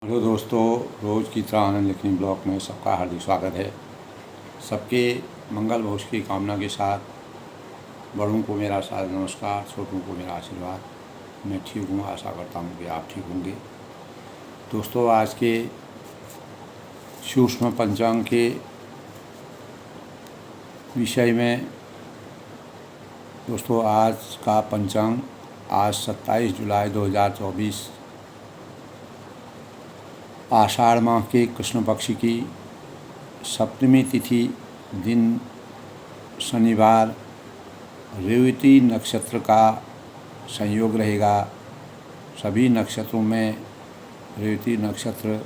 Hello दोस्तों, रोज़ की तरह आनंद लिखनी ब्लॉग में सबका हार्दिक स्वागत है। सबके मंगल भविष्य की कामना के साथ बड़ों को मेरा सादर नमस्कार, छोटों को मेरा आशीर्वाद। मैं ठीक हूँ, आशा करता हूँ कि आप ठीक होंगे। दोस्तों, आज के सूक्ष्म पंचांग के विषय में दोस्तों, आज का पंचांग आज 27 जुलाई 2024 आषाढ़ माह के कृष्ण पक्ष की सप्तमी तिथि दिन शनिवार रेवती नक्षत्र का संयोग रहेगा। सभी नक्षत्रों में रेवती नक्षत्र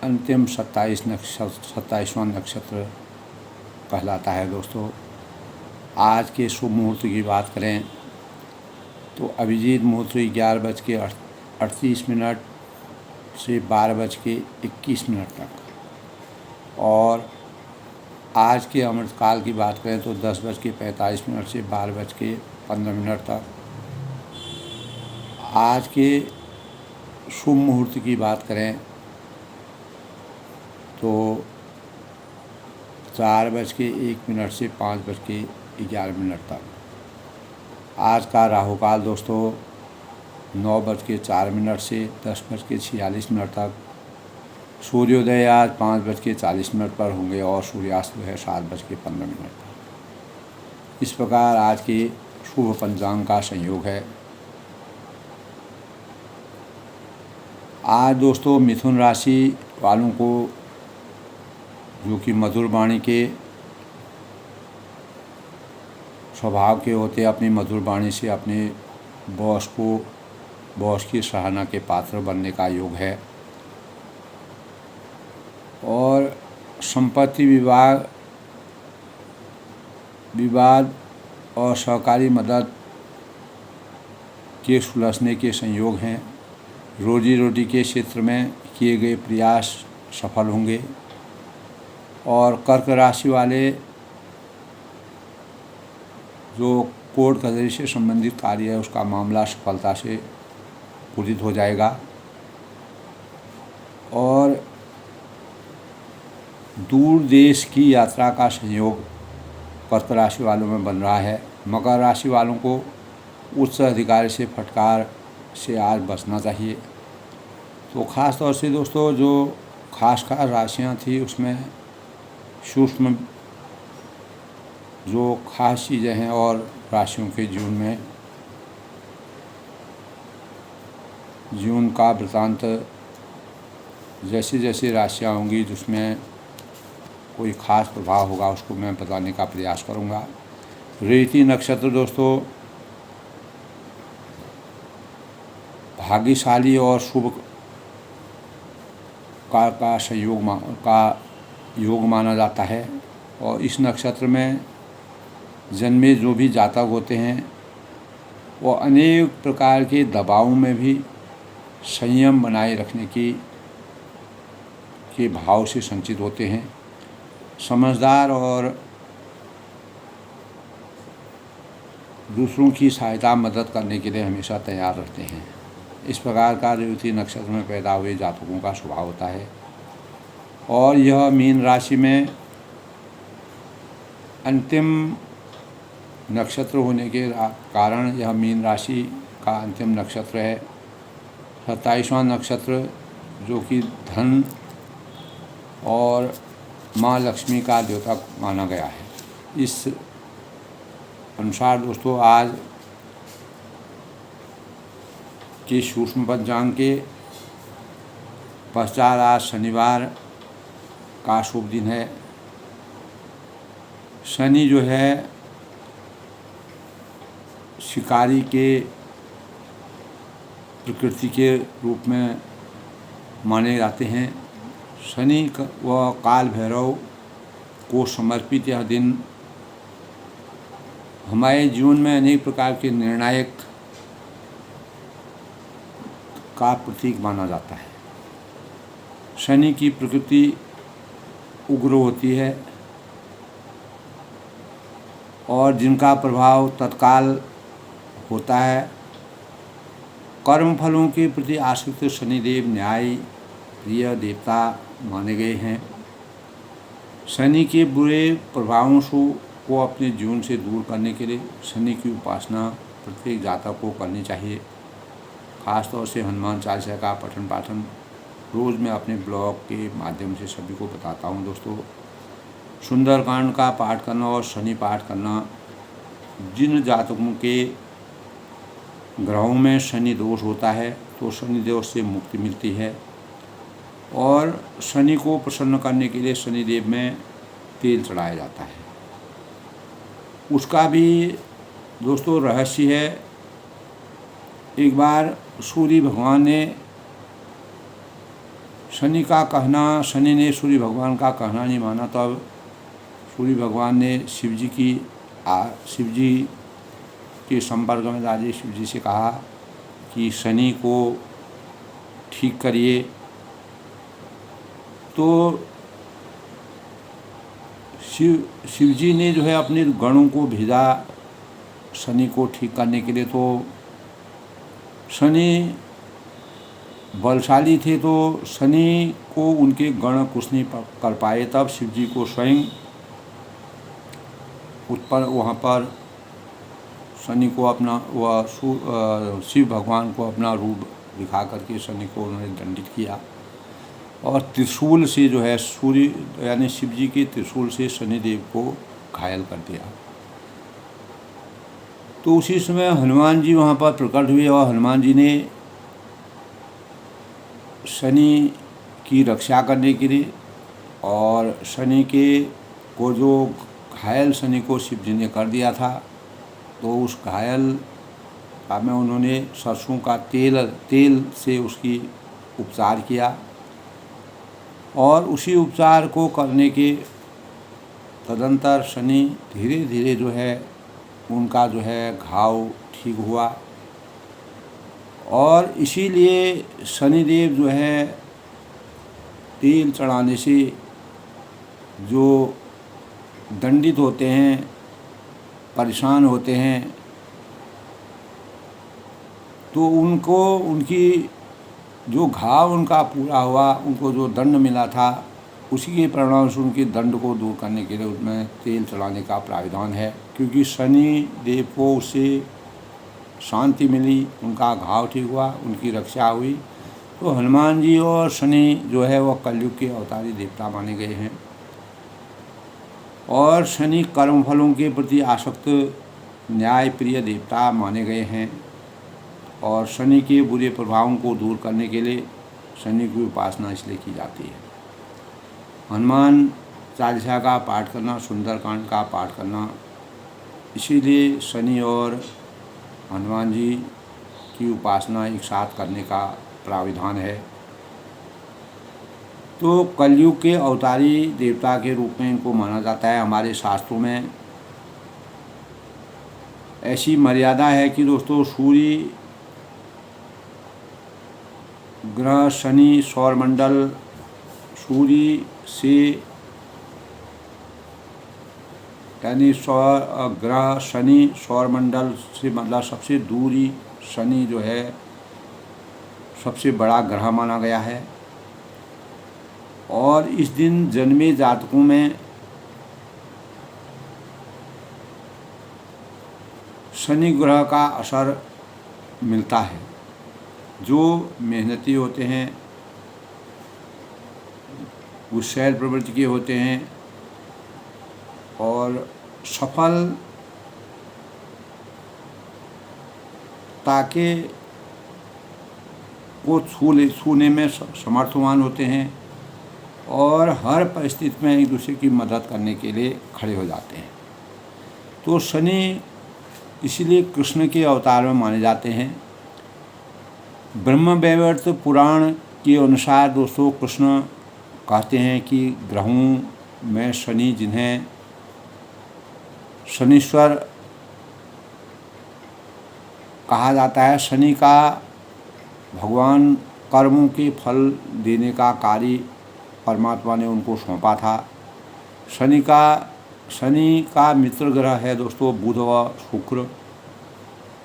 अंतिम 27वां नक्षत्र कहलाता है। दोस्तों, आज के शुभ मुहूर्त की बात करें तो अभिजीत मुहूर्त 11:38 से 12:21 तक, और आज के अमृतकाल की बात करें तो 10:45 से 12:15 तक। आज के शुभ मुहूर्त की बात करें तो 4:01 से 5:11 तक। आज का राहुकाल दोस्तों 9:04 से 10:46 तक। सूर्योदय आज 5:40 पर होंगे और सूर्यास्त है 7:15 तक। इस प्रकार आज के शुभ पंचांग का संयोग है। आज दोस्तों मिथुन राशि वालों को, जो कि मधुर वाणी के स्वभाव के होते, अपनी मधुर वाणी से अपने बॉस की सराहना के पात्र बनने का योग है। और संपत्ति विवाद और सहकारी मदद के सुलझने के संयोग हैं। रोजी रोटी के क्षेत्र में किए गए प्रयास सफल होंगे। और कर्क राशि वाले जो कोर्ट कचहरी से संबंधित कार्य है उसका मामला सफलता से पूरित हो जाएगा। और दूर देश की यात्रा का संयोग कर्क राशि वालों में बन रहा है। मकर राशि वालों को उच्च अधिकारी से फटकार से आज बचना चाहिए। तो ख़ास तौर से दोस्तों जो खास राशियाँ थी उसमें सूक्ष्म जो खास चीज़ें हैं और राशियों के जीवन का वृतांत जैसी जैसी राशियाँ होंगी जिसमें कोई ख़ास प्रभाव होगा उसको मैं बताने का प्रयास करूँगा। रेवती नक्षत्र दोस्तों भाग्यशाली और शुभ का योग माना जाता है। और इस नक्षत्र में जन्मे जो भी जातक होते हैं वो अनेक प्रकार के दबावों में भी संयम बनाए रखने के भाव से संचित होते हैं। समझदार और दूसरों की सहायता मदद करने के लिए हमेशा तैयार रहते हैं। इस प्रकार का रेवती नक्षत्र में पैदा हुए जातकों का स्वभाव होता है। और यह मीन राशि में अंतिम नक्षत्र होने के कारण यह मीन राशि का अंतिम नक्षत्र है। 27वां नक्षत्र जो कि धन और माँ लक्ष्मी का द्योतक माना गया है। इस अनुसार दोस्तों आज के सूक्ष्म पंचांग के पश्चात आज शनिवार का शुभ दिन है। शनि जो है शिकारी के प्रकृति के रूप में माने जाते हैं। शनि व काल भैरव को समर्पित यह दिन हमारे जीवन में अनेक प्रकार के निर्णायक का प्रतीक माना जाता है। शनि की प्रकृति उग्र होती है और जिनका प्रभाव तत्काल होता है कर्म फलों के प्रति आसक्त शनिदेव न्याय प्रिय देवता माने गए हैं। शनि के बुरे प्रभावों को अपने जीवन से दूर करने के लिए शनि की उपासना प्रत्येक जातक को करनी चाहिए। खास तौर से हनुमान चालीसा का पठन पाठन रोज़ मैं अपने ब्लॉग के माध्यम से सभी को बताता हूँ दोस्तों। सुंदरकांड का पाठ करना और शनि पाठ करना, जिन जातकों के ग्रहों में शनि दोष होता है तो शनि दोष से मुक्ति मिलती है। और शनि को प्रसन्न करने के लिए शनिदेव में तेल चढ़ाया जाता है। उसका भी दोस्तों रहस्य है। एक बार सूर्य भगवान ने शनि ने सूर्य भगवान का कहना नहीं माना, तब सूर्य भगवान ने शिव जी के संपर्क में राजे शिव जी से कहा कि शनि को ठीक करिए। तो शिव जी ने जो है अपने गणों को भेजा शनि को ठीक करने के लिए। तो शनि बलशाली थे, तो शनि को उनके गण कुछ नहीं कर पाए। तब शिव जी को स्वयं वहाँ पर शनि को अपना शिव भगवान को अपना रूप दिखा करके शनि को उन्होंने दंडित किया और त्रिशूल से जो है सूर्य यानी शिव जी के त्रिशूल से शनिदेव को घायल कर दिया। तो उसी समय हनुमान जी वहाँ पर प्रकट हुए और हनुमान जी ने शनि की रक्षा करने के लिए और शनि को जो घायल शनि को शिव जी ने कर दिया था, तो उस घायल में उन्होंने सरसों का तेल से उसकी उपचार किया और उसी उपचार को करने के तदंतर शनि धीरे धीरे जो है उनका जो है घाव ठीक हुआ। और इसीलिए शनिदेव जो है तेल चढ़ाने से जो दंडित होते हैं, परेशान होते हैं, तो उनकी जो घाव उनका पूरा हुआ, उनको जो दंड मिला था, उसी के परिणाम से उनके दंड को दूर करने के लिए उसमें तेल चढ़ाने का प्राविधान है। क्योंकि शनि देव को उससे शांति मिली, उनका घाव ठीक हुआ, उनकी रक्षा हुई। तो हनुमान जी और शनि जो है वह कलयुग के अवतारी देवता माने गए हैं। और शनि कर्मफलों के प्रति आसक्त न्याय प्रिय देवता माने गए हैं। और शनि के बुरे प्रभावों को दूर करने के लिए शनि की उपासना इसलिए की जाती है। हनुमान चालीसा का पाठ करना, सुंदरकांड का पाठ करना, इसीलिए शनि और हनुमान जी की उपासना एक साथ करने का प्राविधान है। तो कलयुग के अवतारी देवता के रूप में इनको माना जाता है। हमारे शास्त्रों में ऐसी मर्यादा है कि दोस्तों सूर्य ग्रह शनि सौरमंडल सूर्य से यानी ग्रह शनि सौरमंडल से मतलब सबसे दूरी शनि जो है सबसे बड़ा ग्रह माना गया है। और इस दिन जन्मे जातकों में शनि ग्रह का असर मिलता है। जो मेहनती होते हैं, उत्साह प्रवृत्ति के होते हैं और सफलता को छूने में समर्थवान होते हैं और हर परिस्थिति में एक दूसरे की मदद करने के लिए खड़े हो जाते हैं। तो शनि इसलिए कृष्ण के अवतार में माने जाते हैं। ब्रह्मवैवर्त पुराण के अनुसार दोस्तों कृष्ण कहते हैं कि ग्रहों में शनि, जिन्हें शनीश्वर कहा जाता है, शनि का भगवान कर्मों के फल देने का कार्य परमात्मा ने उनको सौंपा था। शनि का मित्र ग्रह है दोस्तों बुध व शुक्र,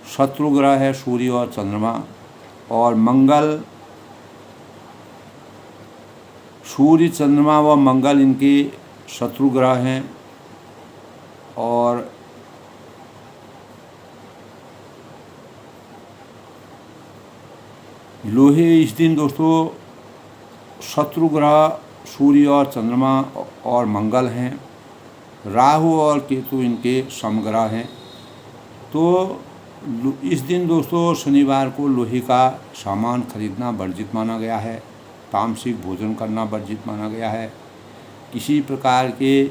शत्रु ग्रह है सूर्य और चंद्रमा। और मंगल, सूर्य, चंद्रमा व मंगल इनके शत्रु ग्रह हैं। और लोहे इस दिन दोस्तों शत्रु ग्रह सूर्य और चंद्रमा और मंगल हैं। राहु और केतु इनके समग्रह हैं। तो इस दिन दोस्तों शनिवार को लोहे का सामान खरीदना वर्जित माना गया है। तामसिक भोजन करना वर्जित माना गया है। किसी प्रकार के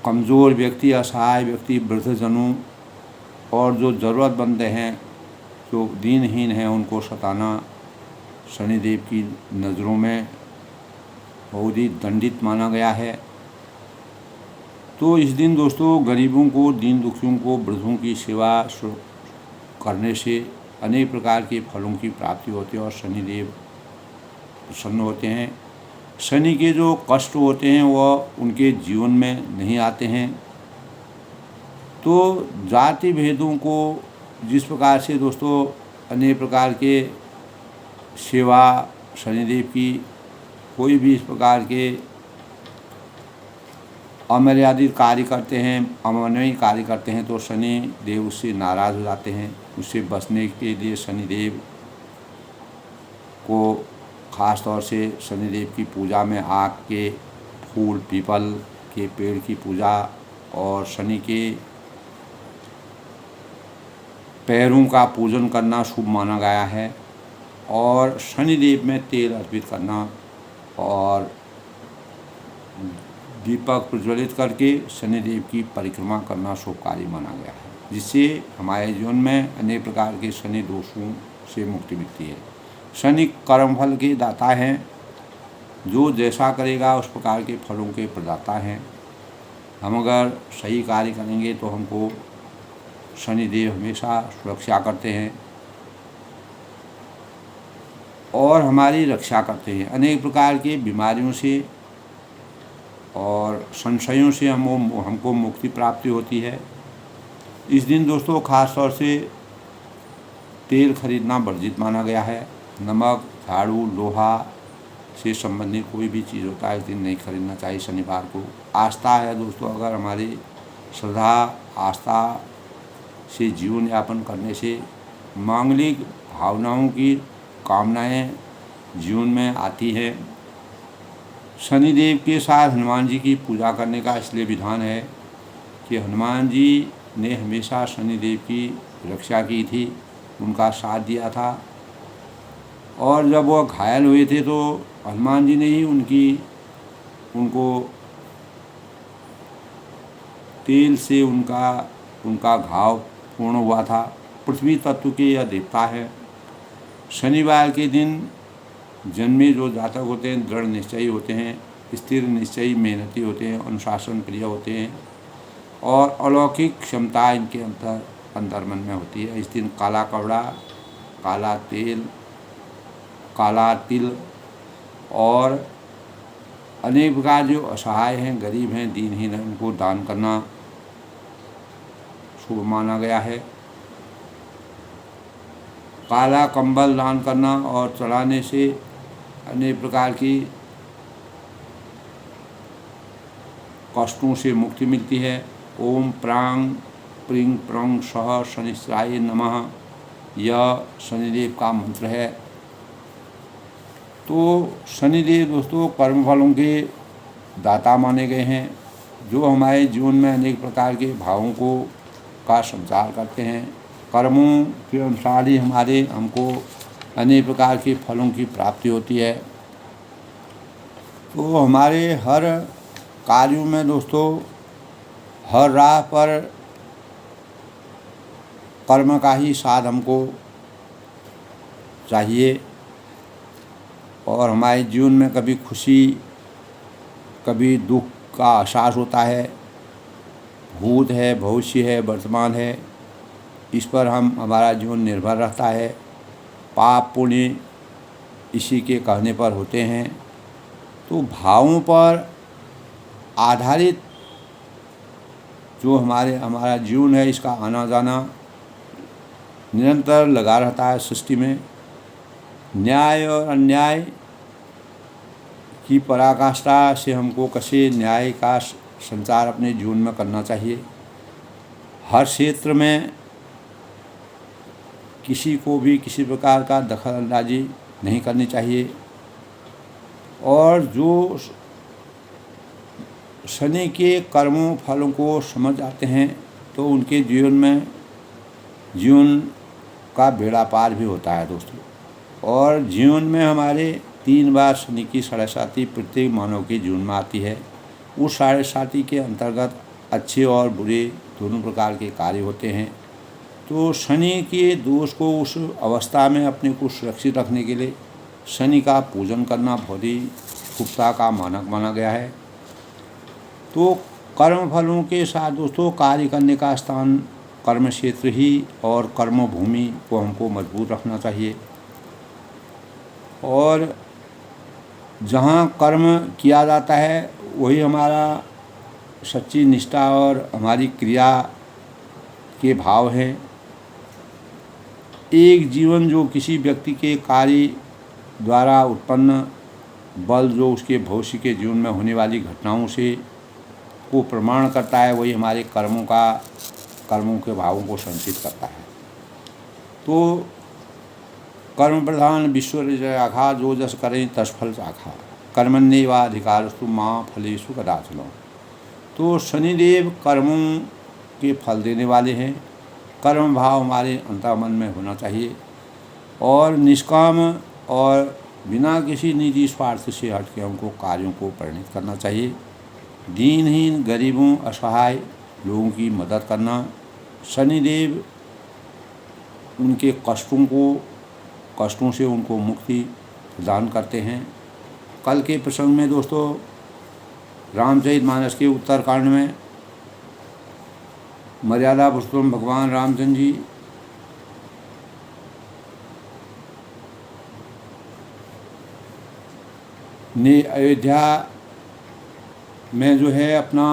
कमज़ोर व्यक्ति, असहाय व्यक्ति, वृद्धजनों और जो ज़रूरतमंद हैं, जो दीनहीन हैं, उनको सताना शनिदेव की नज़रों में बहुत ही दंडित माना गया है। तो इस दिन दोस्तों गरीबों को, दीन दुखियों को, वृद्धों की सेवा करने से अनेक प्रकार के फलों की प्राप्ति होती है और शनिदेव प्रसन्न होते हैं। शनि के जो कष्ट होते हैं वह उनके जीवन में नहीं आते हैं। तो जाति भेदों को जिस प्रकार से दोस्तों अनेक प्रकार के सेवा शनिदेव की, कोई भी इस प्रकार के अमर्यादित कार्य करते हैं, अमानवीय कार्य करते हैं, तो शनि देव उससे नाराज़ हो जाते हैं। उससे बचने के लिए शनिदेव को ख़ास तौर से शनिदेव की पूजा में आक के फूल, पीपल के पेड़ की पूजा और शनि के पैरों का पूजन करना शुभ माना गया है। और शनिदेव में तेल अर्पित करना और दीपक प्रज्वलित करके शनिदेव की परिक्रमा करना शुभ कार्य माना गया है, जिससे हमारे जीवन में अनेक प्रकार के शनि दोषों से मुक्ति मिलती है। शनि कर्मफल के दाता हैं। जो जैसा करेगा उस प्रकार के फलों के प्रदाता हैं। हम अगर सही कार्य करेंगे तो हमको शनिदेव हमेशा सुरक्षा करते हैं और हमारी रक्षा करते हैं। अनेक प्रकार की बीमारियों से और संशयों से हमको मुक्ति प्राप्ति होती है। इस दिन दोस्तों ख़ास तौर से तेल खरीदना वर्जित माना गया है। नमक, झाड़ू, लोहा से संबंधित कोई भी चीज़ होता है इस दिन नहीं खरीदना चाहिए शनिवार को। आस्था है दोस्तों, अगर हमारी श्रद्धा आस्था से जीवन यापन करने से मांगलिक भावनाओं की कामनाएं जीवन में आती हैं। शनिदेव के साथ हनुमान जी की पूजा करने का इसलिए विधान है कि हनुमान जी ने हमेशा शनिदेव की रक्षा की थी, उनका साथ दिया था। और जब वह घायल हुए थे तो हनुमान जी ने ही उनको तेल से उनका घाव पूर्ण हुआ था। पृथ्वी तत्व के यह देवता है। शनिवार के दिन जन्मे जो जातक होते हैं दृढ़ निश्चयी होते हैं, स्थिर निश्चयी, मेहनती होते हैं, अनुशासन प्रिय होते हैं और अलौकिक क्षमता इनके अंतर्मन में होती है। इस दिन काला कपड़ा, काला तेल, काला तिल और अनेक प्रकार जो असहाय हैं, गरीब हैं, दीनहीन हैं, उनको दान करना शुभ माना गया है। काला कंबल दान करना और चढ़ाने से अनेक प्रकार की कष्टों से मुक्ति मिलती है। ओम प्रांग प्रिंग प्रंग सह शनिश्चराय नमः, यह शनिदेव का मंत्र है। तो शनिदेव दोस्तों कर्मफलों के दाता माने गए हैं, जो हमारे जीवन में अनेक प्रकार के भावों का संचार करते हैं। कर्मों के अनुसार ही हमको अनेक प्रकार के फलों की प्राप्ति होती है। तो हमारे हर कार्यों में दोस्तों हर राह पर कर्म का ही साथ हमको चाहिए। और हमारे जीवन में कभी खुशी, कभी दुख का एहसास होता है। भूत है, भविष्य है, वर्तमान है, इस पर हमारा जीवन निर्भर रहता है। पाप पुण्य इसी के कहने पर होते हैं। तो भावों पर आधारित जो हमारा जीवन है, इसका आना जाना निरंतर लगा रहता है सृष्टि में। न्याय और अन्याय की पराकाष्ठा से हमको कैसे न्याय का संचार अपने जीवन में करना चाहिए। हर क्षेत्र में किसी को भी किसी प्रकार का दखल अंदाजी नहीं करनी चाहिए। और जो शनि के कर्मों फलों को समझ आते हैं तो उनके जीवन का बेड़ा पार भी होता है दोस्तों। और जीवन में हमारे 3 बार शनि की साढ़ेसाती प्रत्येक मानव के जीवन में आती है। उस साढ़ेसाती के अंतर्गत अच्छे और बुरे दोनों प्रकार के कार्य होते हैं। तो शनि के दोष को उस अवस्था में अपने को सुरक्षित रखने के लिए शनि का पूजन करना बहुत ही शुभता का मानक माना गया है। तो कर्म फलों के साथ दोस्तों कार्य करने का स्थान कर्म क्षेत्र ही और कर्म भूमि को हमको मजबूत रखना चाहिए। और जहाँ कर्म किया जाता है वही हमारा सच्ची निष्ठा और हमारी क्रिया के भाव हैं। एक जीवन जो किसी व्यक्ति के कार्य द्वारा उत्पन्न बल जो उसके भविष्य के जीवन में होने वाली घटनाओं से को प्रमाण करता है, वही हमारे कर्मों के भावों को संचित करता है। तो कर्म प्रधान विश्व आखा जो जस करें तस फल चाखा कर्मण्येवाधिकारस्तु मां फलेषु कदाचन। तो शनिदेव कर्मों के फल देने वाले हैं। कर्म भाव हमारे अंतर्मन में होना चाहिए और निष्काम और बिना किसी निजी स्वार्थ से हट के हमको कार्यों को परिणित करना चाहिए। दीनहीन गरीबों असहाय लोगों की मदद करना। शनिदेव उनके कष्टों से उनको मुक्ति प्रदान करते हैं। कल के प्रसंग में दोस्तों रामचरितमानस के उत्तरकांड में मर्यादा पुरुषोत्तम भगवान रामचंद्र जी ने अयोध्या में जो है अपना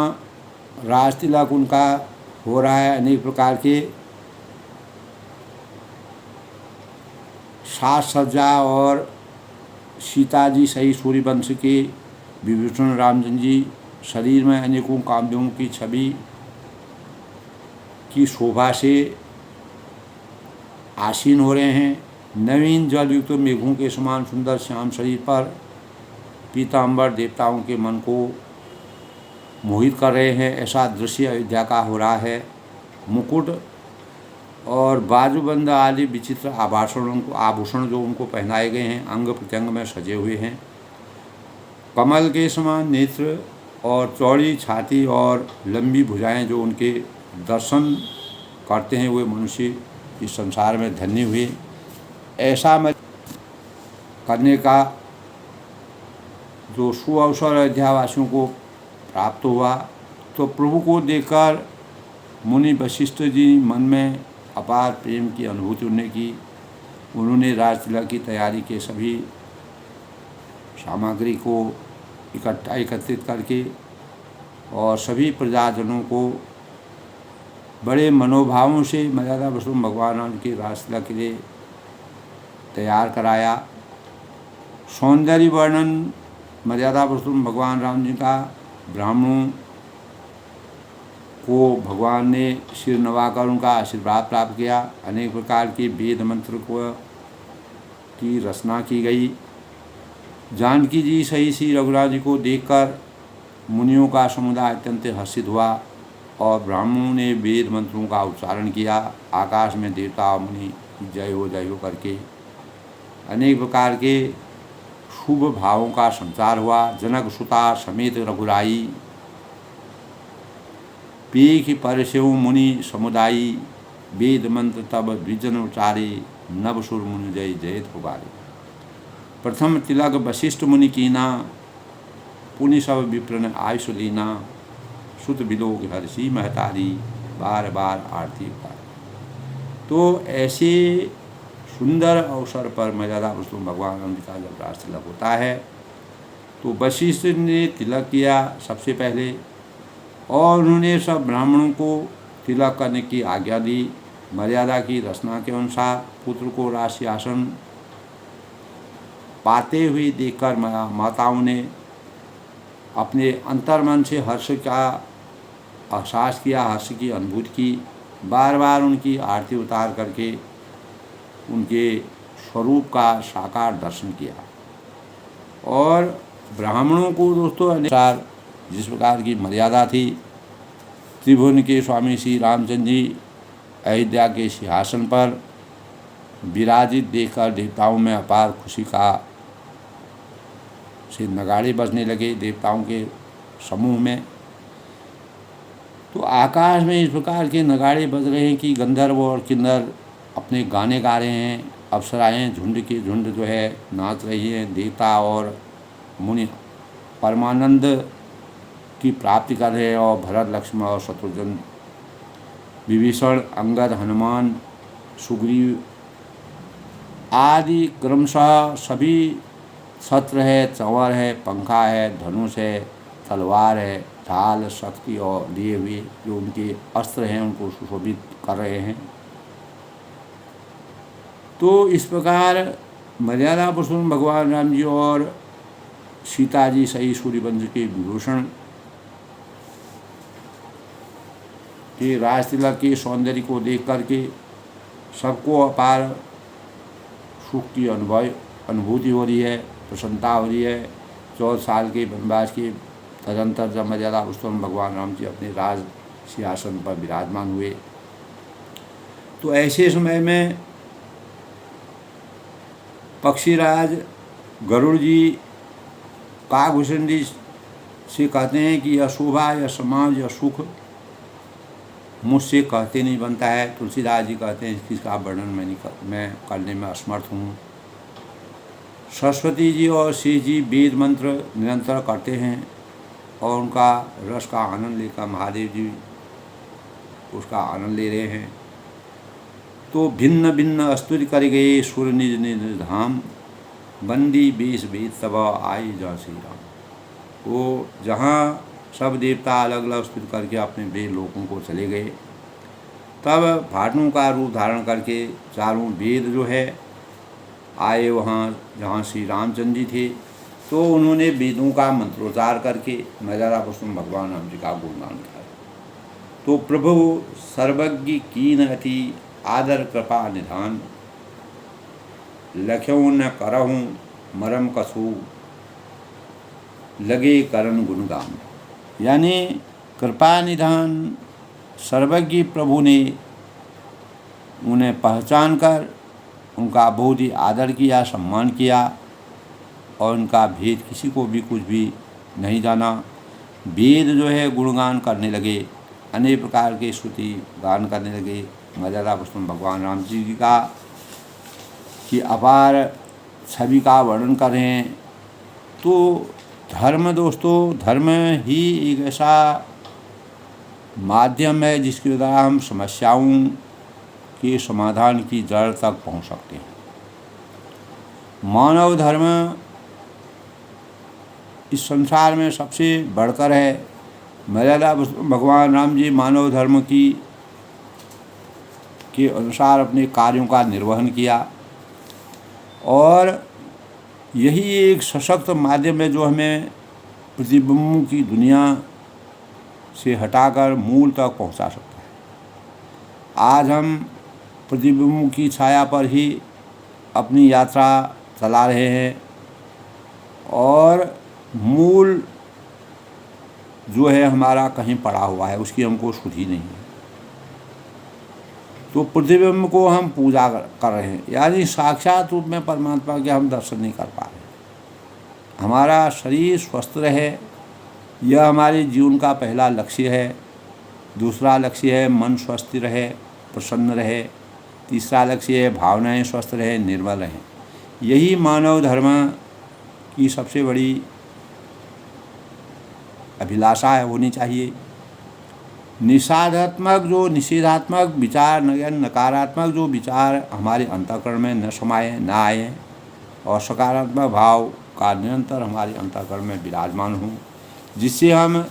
राज तिलक उनका हो रहा है। अनेक प्रकार के साज सज्जा और सीता जी सही सूर्यवंश के विभीषण रामचंद्र जी शरीर में अनेकों कामदेवों की छवि की शोभा से आसीन हो रहे हैं। नवीन जल युक्त मेघों के समान सुंदर श्याम शरीर पर पीताम्बर देवताओं के मन को मोहित कर रहे हैं। ऐसा दृश्य अयोध्या का हो रहा है। मुकुट और बाजूबंद आदि विचित्र आभूषण जो उनको पहनाए गए हैं, अंग प्रत्यंग में सजे हुए हैं। कमल के समान नेत्र और चौड़ी छाती और लंबी भुजाएं जो उनके दर्शन करते हैं वे मनुष्य इस संसार में धन्य हुए। ऐसा में करने का जो सुअवसर अयोध्यावासियों को प्राप्त हुआ तो प्रभु को देखकर मुनि वशिष्ठ जी मन में अपार प्रेम की अनुभूति होने की। उन्होंने राज तिलक की तैयारी के सभी सामग्री को एकत्रित करके और सभी प्रजाजनों को बड़े मनोभावों से मर्यादा पुरुषोत्तम भगवान राम के राज तिलक के लिए तैयार कराया। सौंदर्य वर्णन मर्यादा पुरुषोत्तम भगवान राम जी का ब्राह्मणों को भगवान ने सिर नवाकर उनका आशीर्वाद प्राप्त किया। अनेक प्रकार के वेद मंत्र की रचना की गई। जानकी जी सही श्री रघुनाथ जी को देखकर मुनियों का समुदाय अत्यंत हर्षित हुआ और ब्राह्मणों ने वेद मंत्रों का उच्चारण किया। आकाश में देवता मुनि जय हो करके अनेक प्रकार के शुभ भावों का संचार हुआ। जनक सुता समेत रघुराई पीख परसेऊ मुनि समुदायी वेद मंत्र तब द्विजन उचारे नवसुर मुनि जय जयत पुकारे। प्रथम तिलक वशिष्ठ मुनि कीना पुनि सब विप्रन आयुष लीना सुत बिलोक हर्षि महतारी बार बार आरती उतारी। तो ऐसे सुंदर अवसर पर मर्यादा पुरुषोत्तम भगवान राम जी का जब राज तिलक होता है तो वशिष्ठ ने तिलक किया सबसे पहले और उन्होंने सब ब्राह्मणों को तिलक करने की आज्ञा दी। मर्यादा की रचना के अनुसार पुत्र को राजसी आसन पाते हुए देखकर माताओं ने अपने अंतर्मन से हर्ष का एहसास किया, हर्ष की अनुभूति की। बार बार उनकी आरती उतार करके उनके स्वरूप का साकार दर्शन किया। और ब्राह्मणों को दोस्तों अनुसार जिस प्रकार की मर्यादा थी, त्रिभुवन के स्वामी श्री रामचंद्र जी अयोध्या के सिंहासन पर विराजित देखकर देवताओं में अपार खुशी का से नगाड़े बजने लगे देवताओं के समूह में। तो आकाश में इस प्रकार के नगाड़े बज रहे हैं कि गंधर्व और किन्नर अपने गाने गा रहे हैं, अप्सराएं झुंड के झुंड जो है नाच रही हैं, देवता और मुनि परमानंद की प्राप्ति कर रहे हैं। और भरत, लक्ष्मण और शत्रुघ्न, विभीषण, अंगद, हनुमान, सुग्रीव आदि क्रमशः सभी शस्त्र है, चंवर है, पंखा है, धनुष है, तलवार है, ढाल, शक्ति और लिए हुए जो उनके अस्त्र हैं उनको सुशोभित कर रहे हैं। तो इस प्रकार मर्यादा पुरुषोत्तम भगवान राम जी और सीता जी सही सूर्यवंश के विभूषण के राज तिलक के सौंदर्य को देख करके सबको अपार सुख की अनुभूति हो रही है, प्रसन्नता हो रही है। 14 साल के वनवास के तदंतर जब मर्यादा पुरुषोत्तम भगवान राम जी अपने राज सिंहासन पर विराजमान हुए, तो ऐसे समय में पक्षीराज गरुड़ जी काकभूषण जी से कहते हैं कि यह शोभा, यह समाज, यह सुख मुझसे कहते नहीं बनता है। तुलसीदास जी कहते हैं इसका वर्णन मैं करने में असमर्थ हूँ। सरस्वती जी और शेष जी वेद मंत्र निरंतर करते हैं और उनका रस का आनंद लेकर महादेव जी उसका आनंद ले रहे हैं। तो भिन्न भिन्न स्तुति कर गए सुर निज निज धाम, बंदी बेश वेद तब आई जय श्री राम। वो जहाँ सब देवता अलग अलग स्तुति करके अपने वेद लोकों को चले गए, तब भाटुओं का रूप धारण करके चारों वेद जो है आए वहाँ जहाँ श्री रामचंद्र जी थे। तो उन्होंने वेदों का मंत्रोच्चार करके मर्यादा पुरुषोत्तम भगवान राम जी का गुणगान किया। तो प्रभु सर्वज्ञ कीन अति आदर कृपा निधान, लख्यों न करहूँ मरम कसू लगे करन गुणगान। यानी कृपा निधान सर्वज्ञ प्रभु ने उन्हें पहचान कर उनका बहुत ही आदर किया, सम्मान किया और उनका भेद किसी को भी कुछ भी नहीं जाना। वेद जो है गुणगान करने लगे, अनेक प्रकार के स्तुति गान करने लगे मर्यादा पुरुषोत्तम भगवान राम जी का कि अपार छवि का वर्णन कर रहे हैं। तो धर्म दोस्तों, धर्म ही एक ऐसा माध्यम है जिसके द्वारा हम समस्याओं के समाधान की जड़ तक पहुंच सकते हैं। मानव धर्म इस संसार में सबसे बढ़कर है। मर्यादा भगवान राम जी मानव धर्म के अनुसार अपने कार्यों का निर्वहन किया और यही एक सशक्त माध्यम है जो हमें प्रतिबिंबों की दुनिया से हटाकर मूल तक पहुंचा सकता है। आज हम प्रतिबिंबों की छाया पर ही अपनी यात्रा चला रहे हैं और मूल जो है हमारा कहीं पड़ा हुआ है, उसकी हमको सुधि नहीं है। तो प्रतिबिंब को हम पूजा कर रहे हैं, यानी साक्षात रूप में परमात्मा के हम दर्शन नहीं कर पा रहे। हमारा शरीर स्वस्थ रहे, यह हमारे जीवन का पहला लक्ष्य है। दूसरा लक्ष्य है मन स्वस्थ रहे, प्रसन्न रहे। तीसरा लक्ष्य है भावनाएं स्वस्थ रहे, निर्मल रहें। यही मानव धर्म की सबसे बड़ी अभिलाषा है, होनी चाहिए। निषेधात्मक जो निषेधात्मक विचार, नकारात्मक जो विचार हमारे अंतःकरण में न समाये, न आए और सकारात्मक भाव का निरंतर हमारे अंतःकरण में विराजमान हो, जिससे हम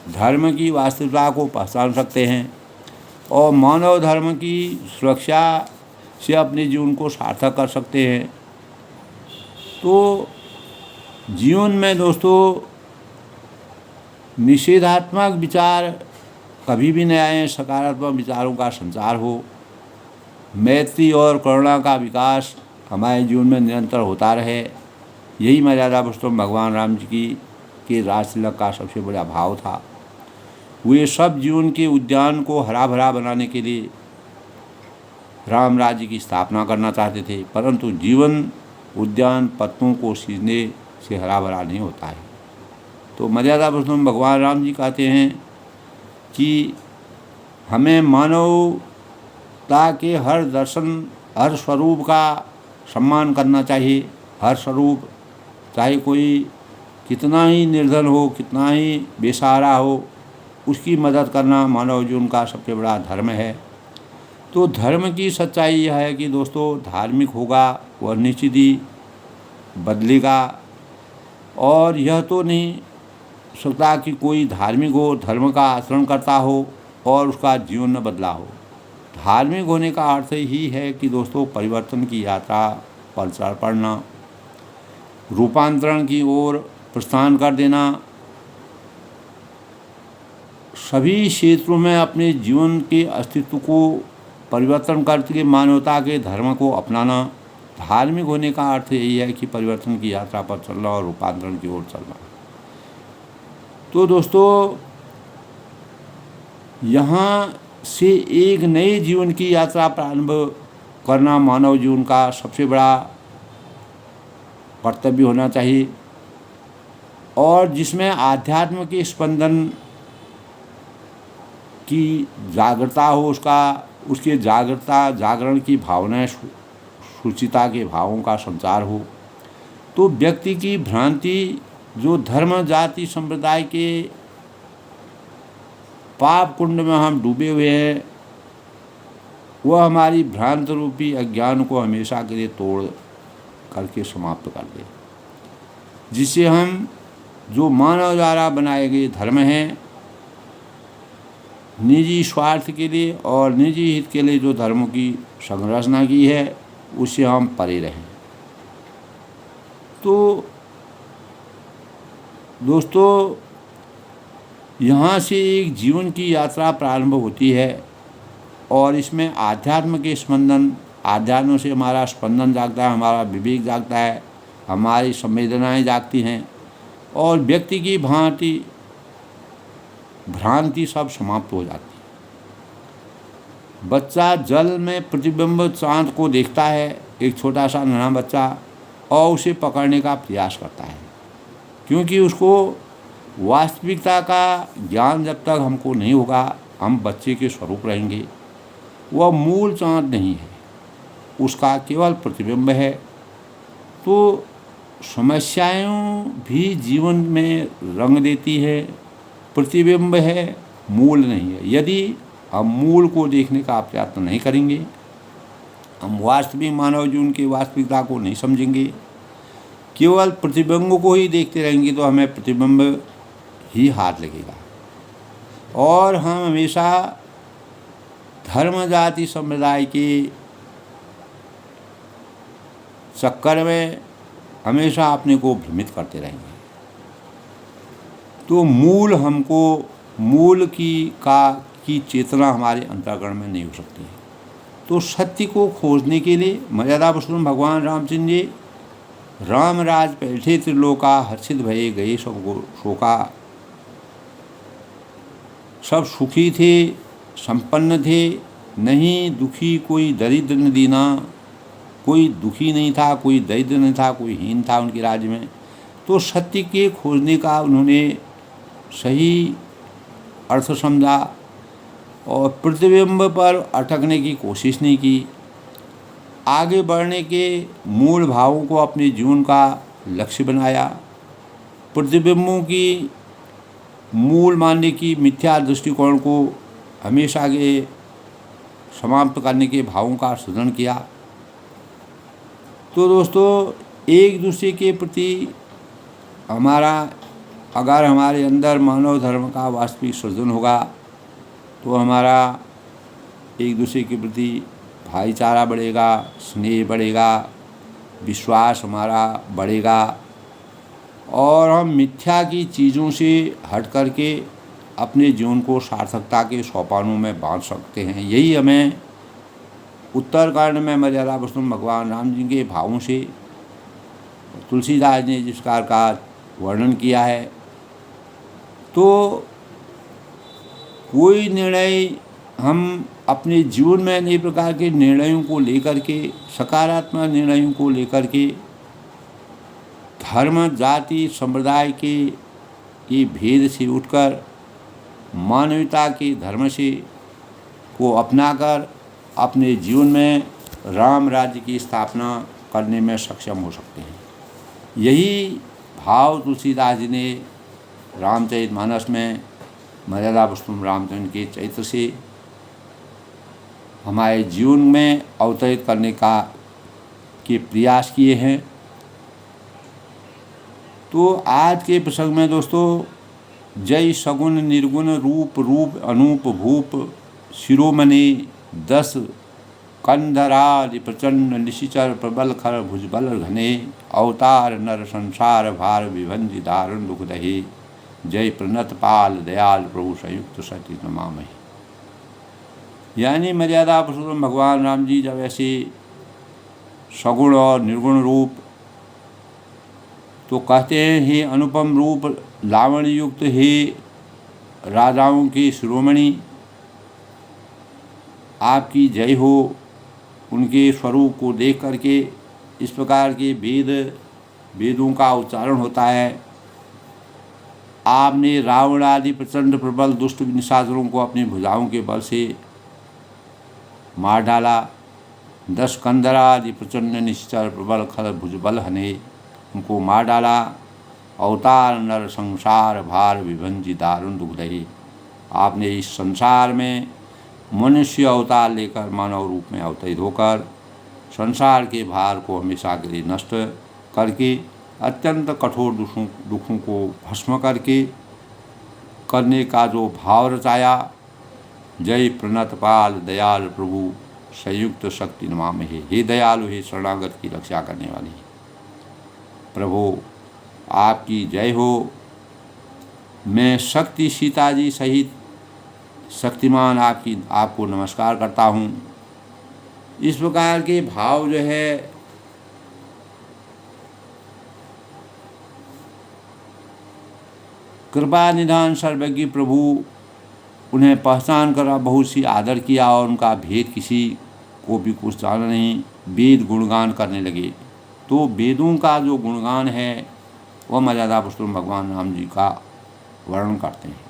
धर्म की वास्तविकता को पहचान सकते हैं और मानव धर्म की सुरक्षा से अपने जीवन को सार्थक कर सकते हैं। तो जीवन में दोस्तों निषेधात्मक विचार कभी भी न आए, सकारात्मक विचारों का संचार हो, मैत्री और करुणा का विकास हमारे जीवन में निरंतर होता रहे। यही मर्यादा पुरुषोत्तम भगवान राम जी की के रास तिलक का सबसे बड़ा भाव था। वे सब जीवन के उद्यान को हरा भरा बनाने के लिए राम राज्य की स्थापना करना चाहते थे, परंतु जीवन उद्यान पत्तों को सींचने से हरा भरा नहीं होता है। तो मर्यादा पुरुषोत्तम भगवान राम जी कहते हैं कि हमें मानवता के हर दर्शन, हर स्वरूप का सम्मान करना चाहिए। हर स्वरूप, चाहे कोई कितना ही निर्धन हो, कितना ही बेसहारा हो, उसकी मदद करना मानव जीवन का सबसे बड़ा धर्म है। तो धर्म की सच्चाई यह है कि दोस्तों धार्मिक होगा वह निश्चित ही बदलेगा, और यह तो नहीं सकता कि कोई धार्मिक हो, धर्म का आचरण करता हो और उसका जीवन न बदला हो। धार्मिक होने का अर्थ ही है कि दोस्तों परिवर्तन की यात्रा पर चल पड़ना, रूपांतरण की ओर प्रस्थान कर देना, सभी क्षेत्रों में अपने जीवन के अस्तित्व को परिवर्तन करके मानवता के धर्म को अपनाना। धार्मिक होने का अर्थ यही है कि परिवर्तन की यात्रा पर चलना और रूपांतरण की ओर चलना। तो दोस्तों यहाँ से एक नए जीवन की यात्रा प्रारंभ करना मानव जीवन का सबसे बड़ा कर्तव्य होना चाहिए, और जिसमें आध्यात्म के स्पंदन की जागृता हो, उसके जागरण की भावनाएं, शुचिता के भावों का संचार हो। तो व्यक्ति की भ्रांति, जो धर्म जाति संप्रदाय के पाप कुंड में हम डूबे हुए हैं, वह हमारी भ्रांत रूपी अज्ञान को हमेशा के लिए तोड़ करके समाप्त कर दे, जिससे हम जो मानव द्वारा बनाए गए धर्म हैं, निजी स्वार्थ के लिए और निजी हित के लिए जो धर्मों की संरचना की है, उससे हम परे रहें। तो दोस्तों यहाँ से एक जीवन की यात्रा प्रारंभ होती है, और इसमें आध्यात्म के स्पंदन, आध्यात्म से हमारा स्पंदन जागता है, हमारा विवेक जागता है, हमारी संवेदनाएं जागती हैं, और व्यक्ति की भ्रांति सब समाप्त हो जाती है। बच्चा जल में प्रतिबिंब चांद को देखता है, एक छोटा सा नन्हा बच्चा, और उसे पकड़ने का प्रयास करता है, क्योंकि उसको वास्तविकता का ज्ञान जब तक हमको नहीं होगा, हम बच्चे के स्वरूप रहेंगे। वह मूल चांद नहीं है, उसका केवल प्रतिबिंब है। तो समस्याएं भी जीवन में रंग देती है, प्रतिबिंब है, मूल नहीं है। यदि हम मूल को देखने का प्रयत्न नहीं करेंगे, हम वास्तविक मानव जीवन की वास्तविकता को नहीं समझेंगे, केवल प्रतिबिंब को ही देखते रहेंगे, तो हमें प्रतिबिंब ही हाथ लगेगा, और हम हमेशा धर्म जाति संप्रदाय के चक्कर में हमेशा अपने को भ्रमित करते रहेंगे। तो मूल की चेतना हमारे अंतःकरण में नहीं हो सकती है। तो सत्य को खोजने के लिए मर्यादा पुरुषोत्तम भगवान रामचंद्र जी राम राज बैठे त्रिलोका, हर्षित भये गए सब शोका। सब सुखी थे, संपन्न थे, नहीं दुखी कोई दरिद्र न दीना। कोई दुखी नहीं था, कोई दरिद्र नहीं था, कोई हीन था उनके राज्य में। तो सत्य के खोजने का उन्होंने सही अर्थ समझा, और प्रतिबिंब पर अटकने की कोशिश नहीं की। आगे बढ़ने के मूल भावों को अपने जीवन का लक्ष्य बनाया। प्रतिबिंबों की मूल मानने की मिथ्या दृष्टिकोण को हमेशा के समाप्त करने के भावों का सृजन किया। तो दोस्तों एक दूसरे के प्रति अगर हमारे अंदर मानव धर्म का वास्तविक सृजन होगा, तो हमारा एक दूसरे के प्रति भाईचारा बढ़ेगा, स्नेह बढ़ेगा, विश्वास हमारा बढ़ेगा और हम मिथ्या की चीज़ों से हट करके अपने जीवन को सार्थकता के सोपानों में बांध सकते हैं। यही हमें उत्तरकांड में मर्यादा पुरुषोत्तम भगवान राम जी के भावों से तुलसीदास ने जिस प्रकार का वर्णन किया है। तो कोई निर्णय हम अपने जीवन में नए प्रकार के निर्णयों को लेकर के, सकारात्मक निर्णयों को लेकर के, धर्म जाति संप्रदाय के ये भेद से उठकर मानवता के धर्म से को अपनाकर अपने जीवन में राम राज्य की स्थापना करने में सक्षम हो सकते हैं। यही भाव तुलसीदास जी ने रामचरितमानस में मर्यादा पुरुषोत्तम रामचंद्र के चरित्र से हमारे जीवन में अवतरित करने के प्रयास किए हैं। तो आज के प्रसंग में दोस्तों, जय सगुण निर्गुण रूप रूप अनूप भूप शिरोमणि 10 कंधरादि प्रचंड निशिचर प्रबल खर भुजबल घने अवतार नर संसार भार विभंजि दारुण दुख दहे जय प्रणत पाल दयाल प्रभु संयुक्त सती नमामहि। यानी मर्यादा पुरुषोत्तम भगवान राम जी जब ऐसे सगुण और निर्गुण रूप, तो कहते हैं हे अनुपम रूप लावण्य युक्त, हे राजाओं के शिरोमणि, आपकी जय हो। उनके स्वरूप को देख करके इस प्रकार के वेदों का उच्चारण होता है। आपने रावण आदि प्रचंड प्रबल दुष्ट निशाचरों को अपनी भुजाओं के बल से मार डाला। 10 कंदरा आदि प्रचंड निश्चर प्रबल खल भुजबल हने, उनको मार डाला। अवतार नर संसार भार विभंजि दारुण दुख दहे, आपने इस संसार में मनुष्य अवतार लेकर मानव रूप में अवतरित होकर संसार के भार को हमेशा के लिए नष्ट करके अत्यंत कठोर दुखों को भस्म करने का जो भाव रचाया। जय प्रणत पाल दयाल प्रभु संयुक्त शक्ति नमामहि। हे दयालु, हे शरणागत की रक्षा करने वाली प्रभु, आपकी जय हो। मैं शक्ति सीता जी सहित शक्तिमान आपको नमस्कार करता हूँ। इस प्रकार के भाव जो है कृपा निधान सर्वज्ञ प्रभु, उन्हें पहचान कर बहुत सी आदर किया और उनका भेद किसी को भी कुछ जाना नहीं। वेद गुणगान करने लगे। तो वेदों का जो गुणगान है वह मर्यादा पुरुषोत्तम भगवान राम जी का वर्णन करते हैं।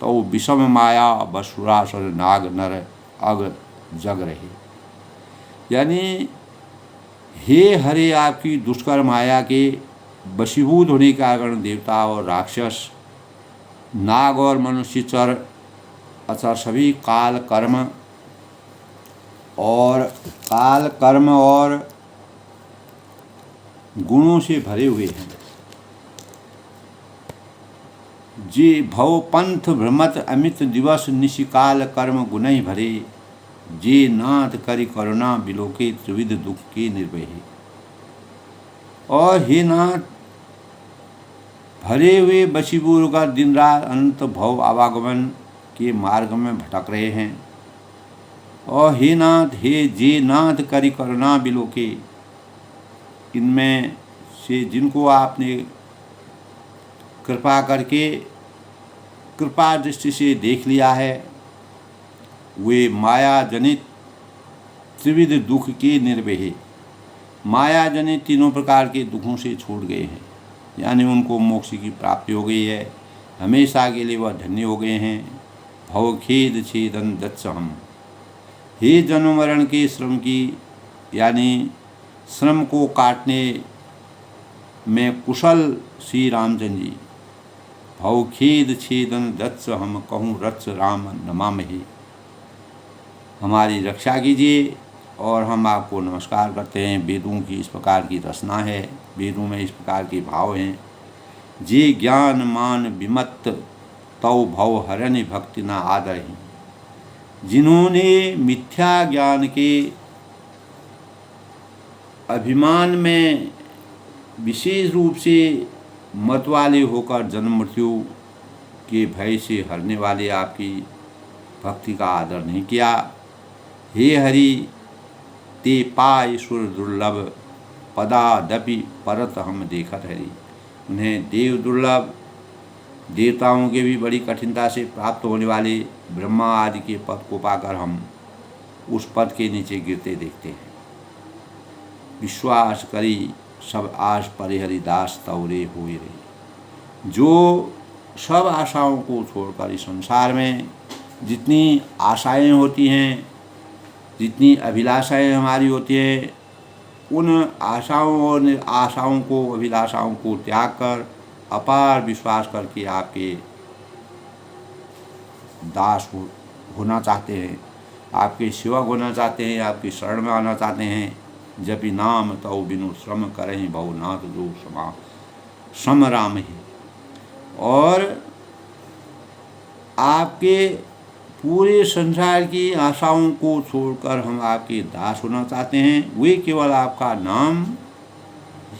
तो विषम माया बसुरासुर नाग नर अग जग रहे, यानी हे हरे, आपकी दुष्कर माया के वशीभूत होने के कारण देवता और राक्षस, नाग और मनुष्य चर अचर सभी काल कर्म और गुणों से भरे हुए हैं। जे भव पंथ भ्रमत अमित दिवस निशिकाल कर्म गुणहि भरे, जे नाथ करि करुणा बिलोके त्रिविध दुख के निर्भय। और हे नाथ, भरे हुए वशीभूत का दिन रात अनंत भव आवागमन के मार्ग में भटक रहे हैं। और हे नाथ, हे जे नाथ करि करुणा बिलोके, इनमें से जिनको आपने कृपा करके कृपा दृष्टि से देख लिया है, वे माया जनित त्रिविध दुख के निर्भय, माया जनित तीनों प्रकार के दुखों से छूट गए हैं। यानी उनको मोक्ष की प्राप्ति हो गई है, हमेशा के लिए वह धन्य हो गए हैं। भवखेद छेदन दत्सहम, हे जन्म मरण के श्रम की, यानी श्रम को काटने में कुशल श्री रामचंद्र जी। भवखेद छेदन दत्स हम कहूँ रत्स राम नमामहि, हमारी रक्षा कीजिए। और हम आपको नमस्कार करते हैं। वेदों की इस प्रकार की रचना है, वेदों में इस प्रकार के भाव हैं। जे ज्ञान मान विमत्त तौ भव हरनि भक्ति न आदरहि, जिन्होंने मिथ्या ज्ञान के अभिमान में विशेष रूप से मतवाले होकर जन्म मृत्यु के भय से हरने वाले आपकी भक्ति का आदर नहीं किया। हे हरि, ते पाय सुर दुर्लभ पदादपि परत हम देखत हरि। उन्हें देव दुर्लभ, देवताओं के भी बड़ी कठिनता से प्राप्त होने वाले ब्रह्मा आदि के पद को पाकर हम उस पद के नीचे गिरते देखते हैं। विश्वास करी सब आस परिहरि दास तौरे हुए रे। जो सब आशाओं को छोड़कर इस संसार में जितनी आशाएं होती हैं, जितनी अभिलाषाएं हमारी होती हैं, उन आशाओं और आशाओं को, अभिलाषाओं को त्याग कर अपार विश्वास करके आपके दास होना चाहते हैं, आपके सेवक होना चाहते हैं, आपकी शरण में आना चाहते हैं। जपि नाम तौ बिनु श्रम करें बहुनाथ जो सम राम ही। और आपके पूरे संसार की आशाओं को छोड़कर हम आपके दास होना चाहते हैं। वे केवल आपका नाम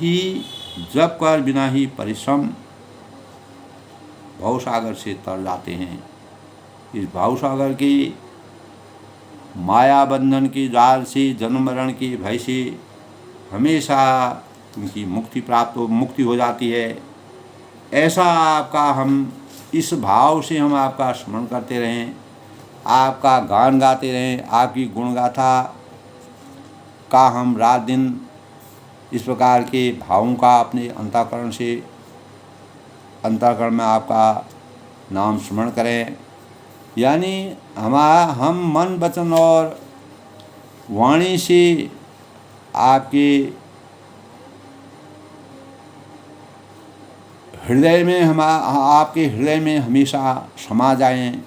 ही जप कर बिना ही परिश्रम भवसागर से तर जाते हैं। इस भवसागर के माया बंधन के जाल से, जन्म मरण के भय से हमेशा उनकी मुक्ति हो जाती है। ऐसा आपका हम इस भाव से हम आपका स्मरण करते रहें, आपका गान गाते रहें, आपकी गुणगाथा का हम रात दिन इस प्रकार के भावों का अपने अंतःकरण में आपका नाम स्मरण करें। यानी हम मन वचन और वाणी से आपके हृदय में आपके हृदय में हमेशा समा जाएं।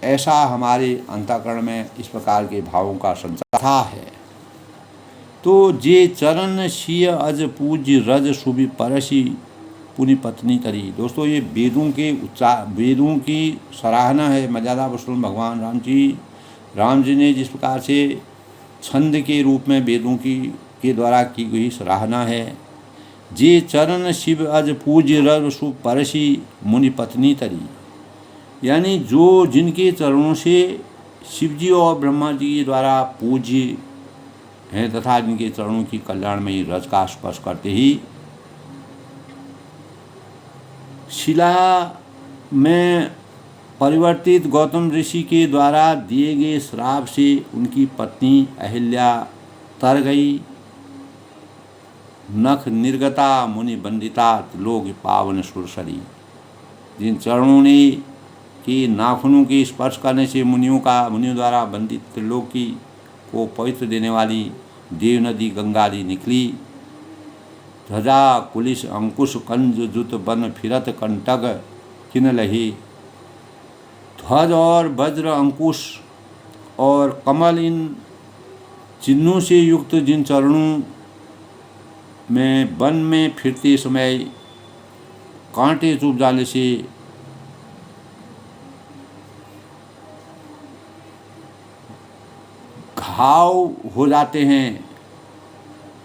ऐसा हमारे अंतःकरण में इस प्रकार के भावों का संचार है। तो जे चरण सिय अज पूज्य रज सुबि परसी पुनि पत्नी तरी। दोस्तों, ये वेदों की सराहना है। मर्यादा पुरुषोत्तम भगवान राम जी ने जिस प्रकार से छंद के रूप में वेदों के द्वारा की गई सराहना है। जे चरण शिव अज पूज्य रज सुबि परसी मुनि पत्नी तरी। यानी जो जिनके चरणों से शिव जी और ब्रह्मा जी के द्वारा पूज्य हैं तथा जिनके चरणों की कल्याणमयी रज का स्पर्श करते ही शिला में परिवर्तित गौतम ऋषि के द्वारा दिए गए श्राप से उनकी पत्नी अहिल्या तर गई। नख निर्गता मुनि बंदिता त्रिलोक पावन सुरसरी। जिन चरणों ने कि नाखूनों के स्पर्श करने से मुनियों द्वारा बंदित त्रिलोकी को पवित्र देने वाली देव नदी गंगा जी निकली। ध्वजा कुलिश अंकुश कंज जुत बन फिरत कंटक किन लही। ध्वज और वज्र अंकुश और कमल इन चिन्हों से युक्त जिन चरणों में वन में फिरते समय कांटे चुभ जाने से घाव हो जाते हैं,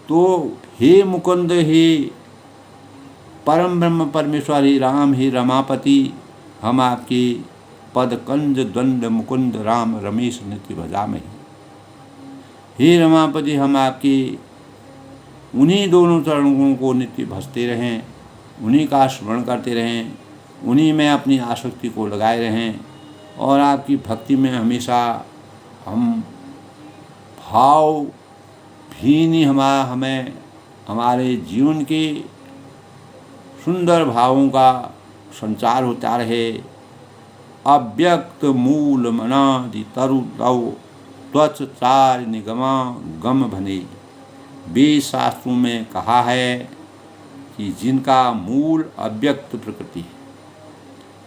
तो हे मुकुंद, हे परम ब्रह्म परमेश्वर, हे राम, हे रमापति, हम आपके पद कंज द्वंद मुकुंद राम रमेश नित्य भजामहि। हे रमापति, हम आपके उन्हीं दोनों चरणों को नित्य भजते रहें, उन्हीं का स्मरण करते रहें, उन्हीं में अपनी आसक्ति को लगाए रहें और आपकी भक्ति में हमेशा हम भाव भी हमें हमारे जीवन के सुंदर भावों का संचार होता रहे। अव्यक्त मूल मनादि तरु तव त्वच चार निगमा गम भने। वेद शास्त्रों में कहा है कि जिनका मूल अव्यक्त प्रकृति है,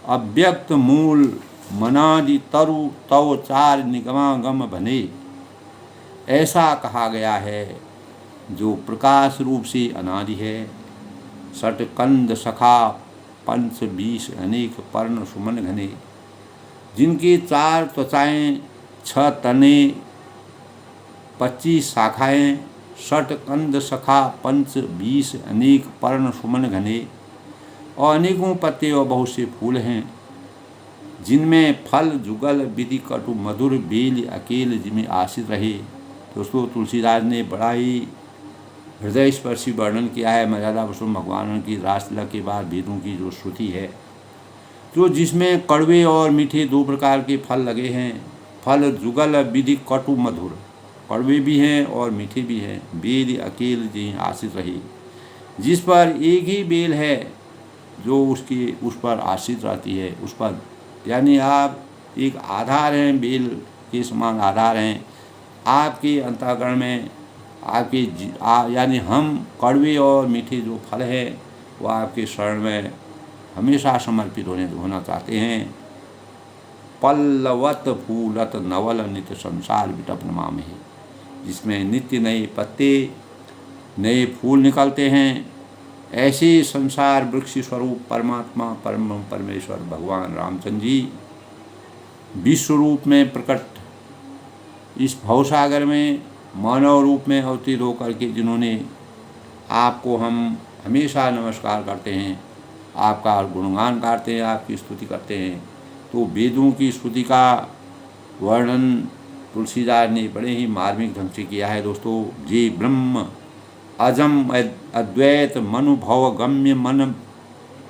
अव्यक्त मूल मनादि तरु तव चार निगमा गम भने, ऐसा कहा गया है जो प्रकाश रूप से अनादि है। षटकंद सखा पंच बीस अनेक पर्ण सुमन घने। जिनकी चार त्वचाएं 6 तने 25 शाखाएं, 60 कंद सखा पंच 20 अनेक पर्ण सुमन घने, और अनेकों पत्ते और बहुत से फूल हैं, जिनमें फल जुगल विधि कटु मधुर बेल अकेल जिनमें आश्रित रहे। दोस्तों, तुलसीदास ने बड़ा ही हृदय स्पर्शी वर्णन किया है मर्यादा पुरुषोत्तम भगवान की रास तिलक के बाद वेदों की जो श्रुति है, जो जिसमें कड़वे और मीठे 2 प्रकार के फल लगे हैं। फल जुगल विधि कटु मधुर, कड़वे भी हैं और मीठे भी हैं। बेल अकेल जिन आश्रित रहे, जिस पर एक ही बेल है जो उस पर आश्रित रहती है, उस पर, यानी आप एक आधार हैं, बेल के समान आधार हैं आपके अंतःकरण में। आपके यानी हम कड़वे और मीठे जो फल है वो आपके शरण में हमेशा समर्पित होना चाहते हैं। पल्लवत फूलत नवल नित्य संसार विटप मामे, जिसमें नित्य नए पत्ते नए फूल निकलते हैं, ऐसे संसार वृक्ष स्वरूप परमात्मा परम परमेश्वर भगवान रामचंद्र जी विश्व रूप में प्रकट इस भवसागर में मानव रूप में अवतीर्ण होकर के जिन्होंने आपको हम हमेशा नमस्कार करते हैं, आपका गुणगान करते हैं, आपकी स्तुति करते हैं। तो वेदों की स्तुति का वर्णन तुलसीदास ने बड़े ही मार्मिक ढंग से किया है। दोस्तों, जे ब्रह्म अजम अद्वैत मनुभव गम्य मन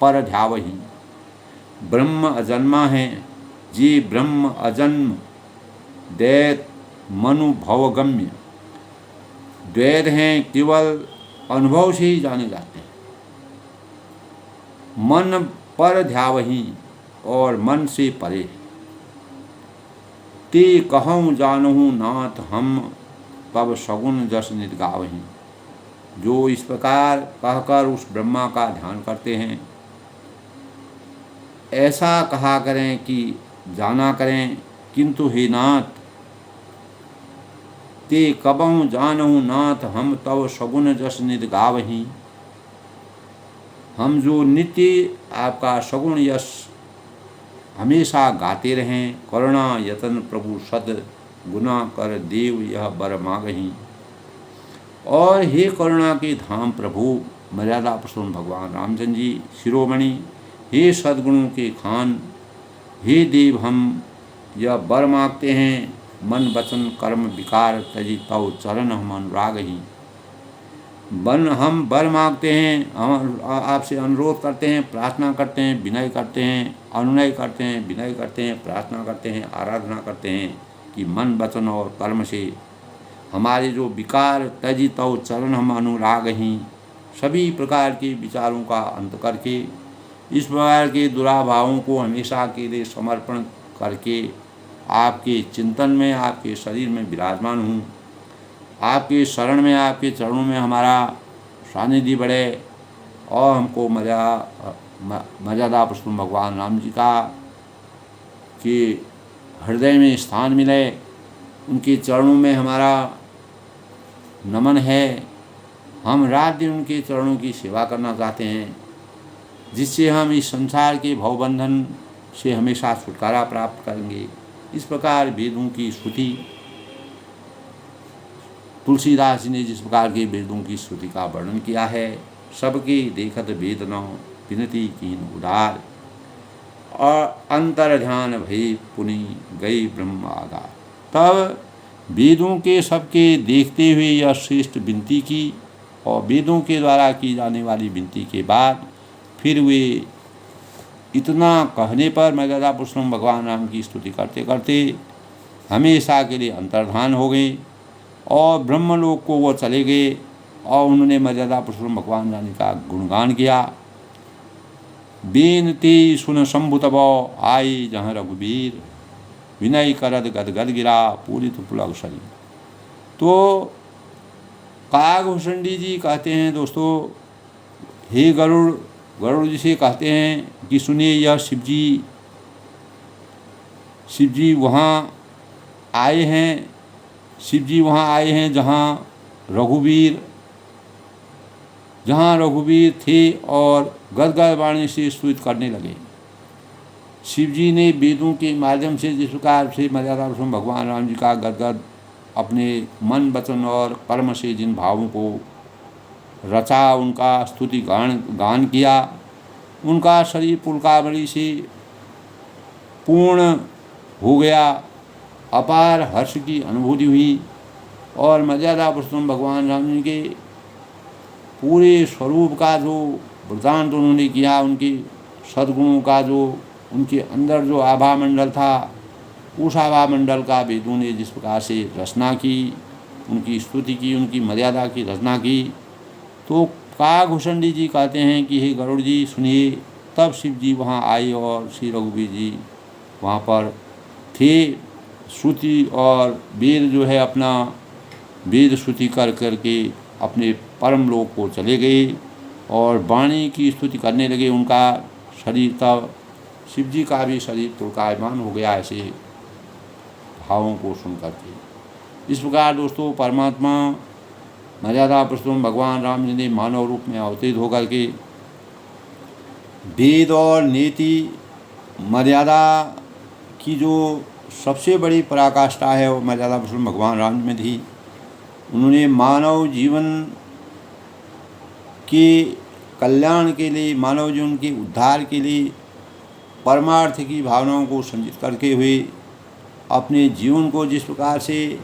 पर ध्यावही, ब्रह्म अजन्मा है, जे ब्रह्म अजन्म द्वैत मनुभवगम्य, द्वैत हैं, केवल अनुभव से ही जाने जाते हैं। मन पर ध्यावही, और मन से परे। ते कहूँ जानहूँ नाथ हम, तब सगुन जस नित गावही, जो इस प्रकार कहकर उस ब्रह्मा का ध्यान करते हैं, ऐसा कहा करें कि जाना करें, किंतु हे नाथ, ते कबहु जानहु नाथ हम, तव सगुन जस नित गावही, हम जो नित्य आपका सगुण यश हमेशा गाते रहें। करुणा यतन प्रभु सद गुना कर देव यह बर मागही, और हे करुणा के धाम प्रभु मर्यादा पुरुषोत्तम भगवान रामचंद्र जी शिरोमणि, हे सद्गुणों के खान, हे देव हम यह बर मांगते हैं, मन वचन कर्म विकार तजी तव चरण हम अनुराग ही। हम बर मांगते हैं, हम आपसे अनुरोध करते हैं, प्रार्थना करते हैं, विनय करते हैं, अनुनय करते हैं, विनय करते हैं, प्रार्थना करते हैं, आराधना करते हैं कि मन वचन और कर्म से हमारे जो विकार तजी तव चरण हम अनुराग ही, सभी प्रकार के विचारों का अंत करके इस प्रकार के दुराभावों को हमेशा के लिए समर्पण करके आपके चिंतन में, आपके शरीर में विराजमान हूँ। आपके शरण में, आपके चरणों में हमारा सानिध्य बढ़े और हमको मर्यादा पुरुषोत्तम भगवान राम जी का के हृदय में स्थान मिले। उनके चरणों में हमारा नमन है। हम रात दिन उनके चरणों की सेवा करना चाहते हैं, जिससे हम इस संसार के भवबंधन से हमेशा छुटकारा प्राप्त करेंगे। इस प्रकार वेदों की स्तुति तुलसीदास जी ने जिस प्रकार के वेदों की स्तुति का वर्णन किया है, सबके देखत वेद न विनती कीन उदार, और अंतर ध्यान भई पुनि गई ब्रह्म आधार। तब वेदों के सबके देखते हुए यह श्रेष्ठ विनती की, और वेदों के द्वारा की जाने वाली विनती के बाद फिर वे इतना कहने पर मर्यादा पुरुषोत्तम भगवान राम की स्तुति करते करते हमेशा के लिए अंतर्धान हो गए और ब्रह्मलोक को वो चले गए, और उन्होंने मर्यादा पुरुषोत्तम भगवान राम का गुणगान किया। बेनती सुन शंभुत बौ आई जहाँ रघुबीर, विनय करद गदगद गिरा पूरित पुलक शरीर। तो कागभूषणी जी कहते हैं दोस्तों, हे गरुड़, गरुड़ जी से कहते हैं कि सुनिए, यह शिव जी वहाँ आए हैं, शिव जी वहाँ आए हैं जहाँ रघुवीर थे और गदगद वाणी से स्तुति करने लगे। शिव जी ने वेदों के माध्यम से जिस प्रकार से मर्यादा पुरुषोत्तम भगवान राम जी का गदगद अपने मन वचन और कर्म से जिन भावों को रचा, उनका स्तुति गान किया, उनका शरीर पुलकावली से पूर्ण हो गया, अपार हर्ष की अनुभूति हुई और मर्यादा पुरुषोत्तम भगवान राम जी के पूरे स्वरूप का जो वृतांत उन्होंने किया, उनके सद्गुणों का जो उनके अंदर जो आभा मंडल था, उस आभा मंडल का वेदों ने जिस प्रकार से रचना की, उनकी स्तुति की, उनकी मर्यादा की रचना की, तो काकभूषणी जी कहते हैं कि हे गरुड़ जी सुनिए। तब शिव जी वहाँ आए और श्री रघुवीर जी वहाँ पर थे। श्रुति और वेद जो है अपना वेद श्रुति कर करके अपने परम लोक को चले गए और वाणी की स्तुति करने लगे। उनका शरीर तब शिव जी का भी शरीर पुलकायमान हो गया ऐसे भावों को सुन करके। इस प्रकार दोस्तों परमात्मा मर्यादा पुरुषोत्तम भगवान राम जी ने मानव रूप में अवतरित होकर के वेद और नीति मर्यादा की जो सबसे बड़ी पराकाष्ठा है वो मर्यादा पुरुषोत्तम भगवान राम जी में थी। उन्होंने मानव जीवन के कल्याण के लिए, मानव जीवन के उद्धार के लिए परमार्थ की भावनाओं को संचित करके हुए अपने जीवन को जिस प्रकार से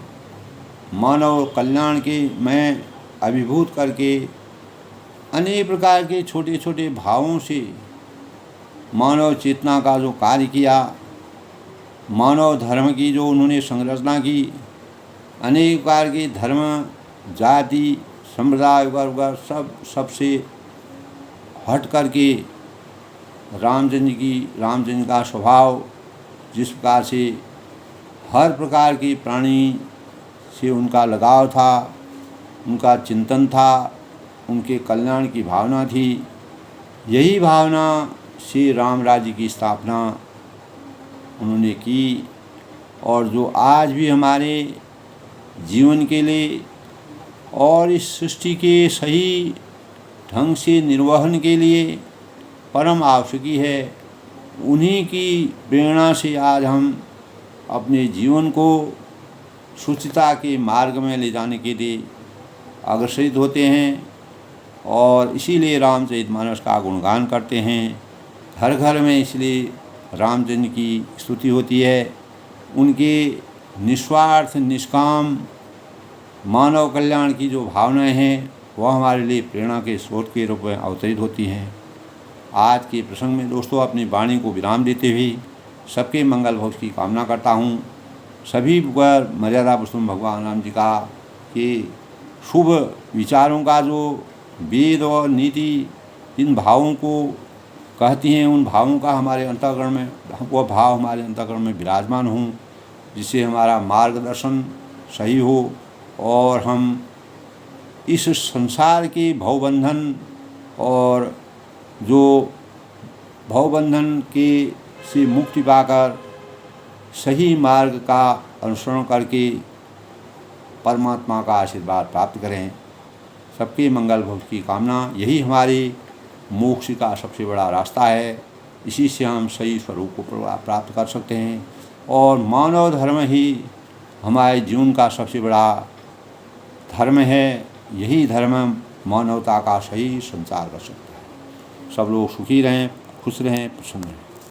मानव कल्याण के में अभिभूत करके अनेक प्रकार के छोटे छोटे भावों से मानव चेतना का जो कार्य किया, मानव धर्म की जो उन्होंने संरचना की, अनेक प्रकार के धर्म, जाति, संप्रदाय वगैरह सबसे हट करके रामचंद्र का स्वभाव जिस प्रकार से हर प्रकार के प्राणी से उनका लगाव था, उनका चिंतन था, उनके कल्याण की भावना थी, यही भावना से राम राज्य की स्थापना उन्होंने की। और जो आज भी हमारे जीवन के लिए और इस सृष्टि के सही ढंग से निर्वहन के लिए परम आवश्यकी है, उन्हीं की प्रेरणा से आज हम अपने जीवन को शुचिता के मार्ग में ले जाने के लिए अग्रसरित होते हैं और इसीलिए रामचरितमानस का गुणगान करते हैं। घर घर में इसलिए रामचंद्र की स्तुति होती है। उनके निस्वार्थ निष्काम मानव कल्याण की जो भावनाएं हैं वह हमारे लिए प्रेरणा के स्रोत के रूप में अवतरित होती हैं। आज के प्रसंग में दोस्तों अपनी वाणी को विराम देते हुए सबके मंगल भविष्य की कामना करता हूँ। सभी पर मर्यादा पुरुषोत्तम भगवान राम जी का के शुभ विचारों का जो वेद और नीति जिन भावों को कहती हैं, उन भावों का हमारे अंतःकरण में वह भाव हमारे अंतःकरण में विराजमान हों, जिससे हमारा मार्गदर्शन सही हो और हम इस संसार के भवबंधन और जो भवबंधन के से मुक्ति पाकर सही मार्ग का अनुसरण करके परमात्मा का आशीर्वाद प्राप्त करें। सबके मंगल भविष्य की कामना, यही हमारे मोक्ष का सबसे बड़ा रास्ता है। इसी से हम सही स्वरूप को प्राप्त कर सकते हैं और मानव धर्म ही हमारे जीवन का सबसे बड़ा धर्म है। यही धर्म मानवता का सही संचार कर सकता है। सब लोग सुखी रहें, खुश रहें, प्रसन्न रहें।